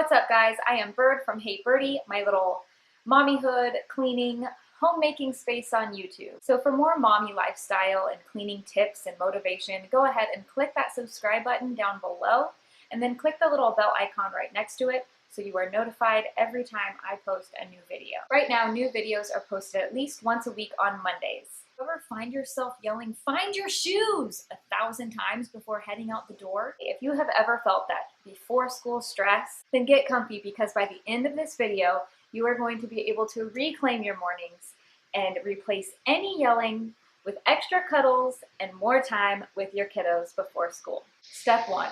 What's up, guys? I am Bird from Hey Birdie, my little mommyhood cleaning homemaking space on YouTube. So for more mommy lifestyle and cleaning tips and motivation, go ahead and click that subscribe button down below and then click the little bell icon right next to it so you are notified every time I post a new video. Right now, new videos are posted at least once a week on Mondays. Ever find yourself yelling, "Find your shoes," 1,000 times before heading out the door? If you have ever felt that before school stress, then get comfy, because by the end of this video, you are going to be able to reclaim your mornings and replace any yelling with extra cuddles and more time with your kiddos before school. Step 1,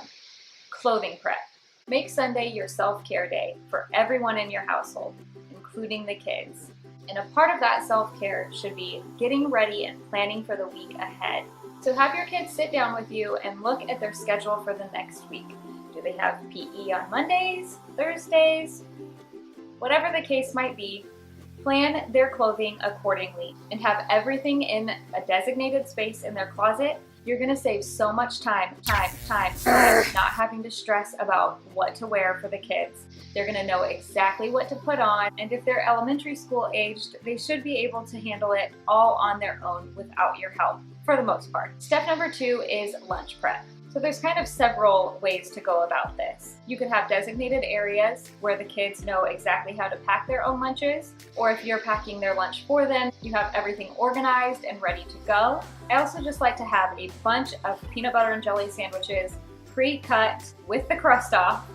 clothing prep. Make Sunday your self-care day for everyone in your household, including the kids. And a part of that self-care should be getting ready and planning for the week ahead. So have your kids sit down with you and look at their schedule for the next week. Do they have PE on Mondays, Thursdays? Whatever the case might be, plan their clothing accordingly and have everything in a designated space in their closet. You're gonna save so much time not having to stress about what to wear for the kids. They're gonna know exactly what to put on, and if they're elementary school aged, they should be able to handle it all on their own without your help, for the most part. Step number 2 is lunch prep. So there's kind of several ways to go about this. You could have designated areas where the kids know exactly how to pack their own lunches, or if you're packing their lunch for them, you have everything organized and ready to go. I also just like to have a bunch of peanut butter and jelly sandwiches pre-cut with the crust off,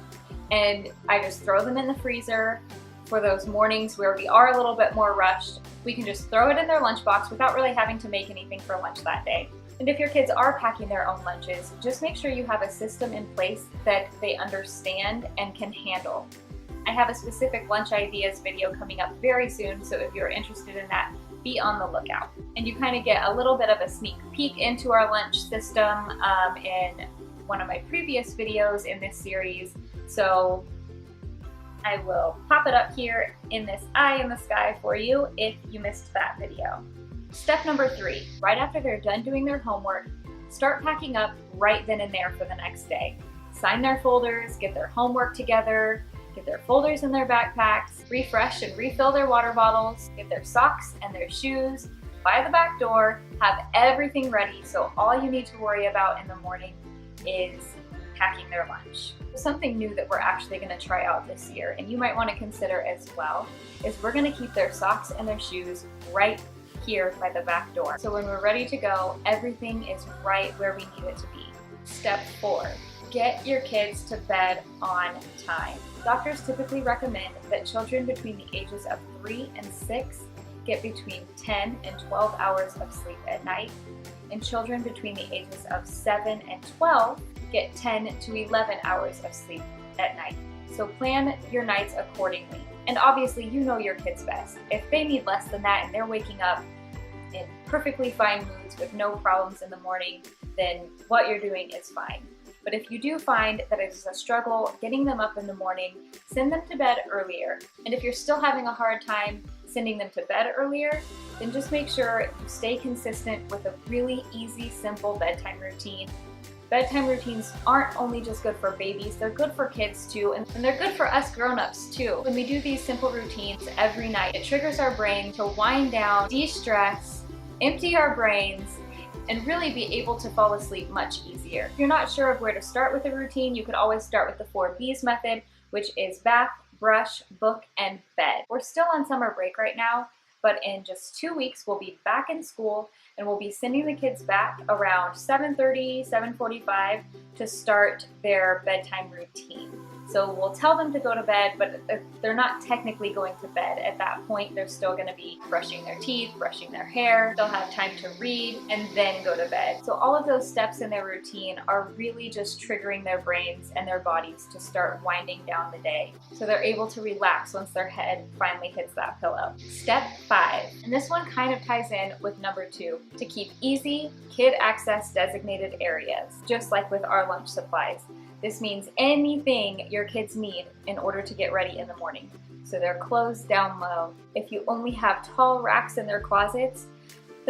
and I just throw them in the freezer for those mornings where we are a little bit more rushed. We can just throw it in their lunchbox without really having to make anything for lunch that day. And if your kids are packing their own lunches, just make sure you have a system in place that they understand and can handle. I have a specific lunch ideas video coming up very soon, so if you're interested in that, be on the lookout. And you kind of get a little bit of a sneak peek into our lunch system in one of my previous videos in this series. So I will pop it up here in this eye in the sky for you if you missed that video. Step number 3, right after they're done doing their homework, start packing up right then and there for the next day. Sign their folders, get their homework together, get their folders in their backpacks, refresh and refill their water bottles, get their socks and their shoes by the back door, have everything ready, so all you need to worry about in the morning is packing their lunch. Something new that we're actually going to try out this year, and you might want to consider as well, is we're going to keep their socks and their shoes right here by the back door. So when we're ready to go, everything is right where we need it to be. Step 4, get your kids to bed on time. Doctors typically recommend that children between the ages of 3 and 6 get between 10 and 12 hours of sleep at night, and children between the ages of 7 and 12 get 10 to 11 hours of sleep at night. So plan your nights accordingly. And obviously, you know your kids best. If they need less than that and they're waking up in perfectly fine moods with no problems in the morning, then what you're doing is fine. But if you do find that it's a struggle getting them up in the morning, send them to bed earlier. And if you're still having a hard time sending them to bed earlier, then just make sure you stay consistent with a really easy, simple bedtime routine. Bedtime routines aren't only just good for babies, they're good for kids too, and they're good for us grown-ups too. When we do these simple routines every night, it triggers our brain to wind down, de-stress, empty our brains, and really be able to fall asleep much easier. If you're not sure of where to start with a routine, you could always start with the 4 B's method, which is bath, brush, book, and bed. We're still on summer break right now, but in just 2 weeks, we'll be back in school, and we'll be sending the kids back around 7:30, 7:45 to start their bedtime routine. So we'll tell them to go to bed, but they're not technically going to bed at that point. They're still going to be brushing their teeth, brushing their hair. They'll have time to read and then go to bed. So all of those steps in their routine are really just triggering their brains and their bodies to start winding down the day, so they're able to relax once their head finally hits that pillow. Step 5, and this one kind of ties in with number 2, to keep easy kid access designated areas, just like with our lunch supplies. This means anything your kids need in order to get ready in the morning. So their clothes down low. If you only have tall racks in their closets,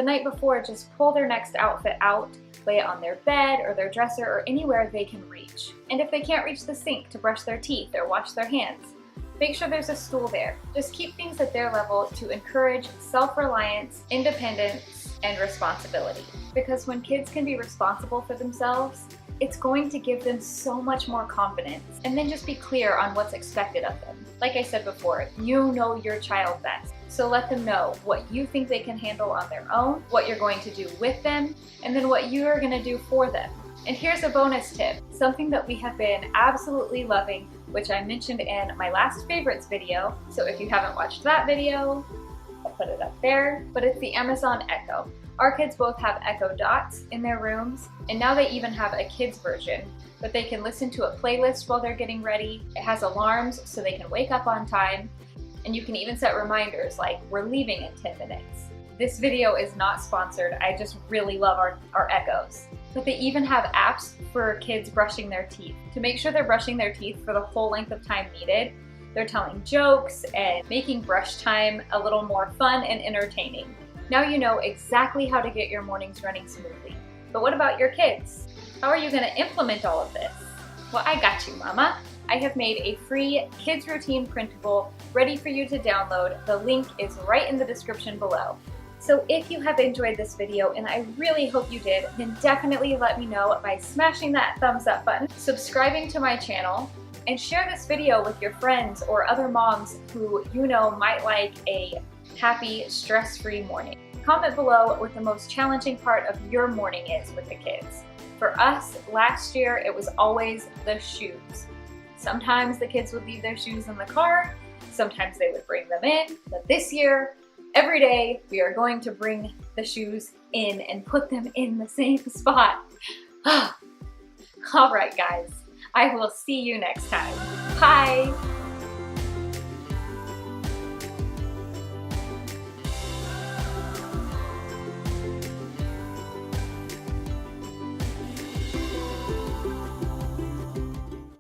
The night before, just pull their next outfit out, lay it on their bed or their dresser or anywhere they can reach. And if they can't reach the sink to brush their teeth or wash their hands, make sure there's a stool there. Just keep things at their level to encourage self-reliance, independence, and responsibility. Because when kids can be responsible for themselves, it's going to give them so much more confidence. And then just be clear on what's expected of them. Like I said before, you know your child best. So let them know what you think they can handle on their own, what you're going to do with them, and then what you are going to do for them. And here's a bonus tip, something that we have been absolutely loving, which I mentioned in my last favorites video. So if you haven't watched that video, I'll put it up there, but it's the Amazon Echo. Our kids both have Echo Dots in their rooms, and now they even have a kids version, but they can listen to a playlist while they're getting ready. It has alarms so they can wake up on time, and you can even set reminders like, we're leaving in 10 minutes. This video is not sponsored, I just really love our Echoes. But they even have apps for kids brushing their teeth. To make sure they're brushing their teeth for the whole length of time needed, they're telling jokes and making brush time a little more fun and entertaining. Now you know exactly how to get your mornings running smoothly. But what about your kids? How are you going to implement all of this? Well, I got you, Mama. I have made a free kids routine printable ready for you to download. The link is right in the description below. So if you have enjoyed this video, and I really hope you did, then definitely let me know by smashing that thumbs up button, subscribing to my channel, and share this video with your friends or other moms who you know might like a happy, stress-free morning. Comment below what the most challenging part of your morning is with the kids. For us, last year, it was always the shoes. Sometimes the kids would leave their shoes in the car, sometimes they would bring them in, but this year, every day, we are going to bring the shoes in and put them in the same spot. All right, guys, I will see you next time. Bye.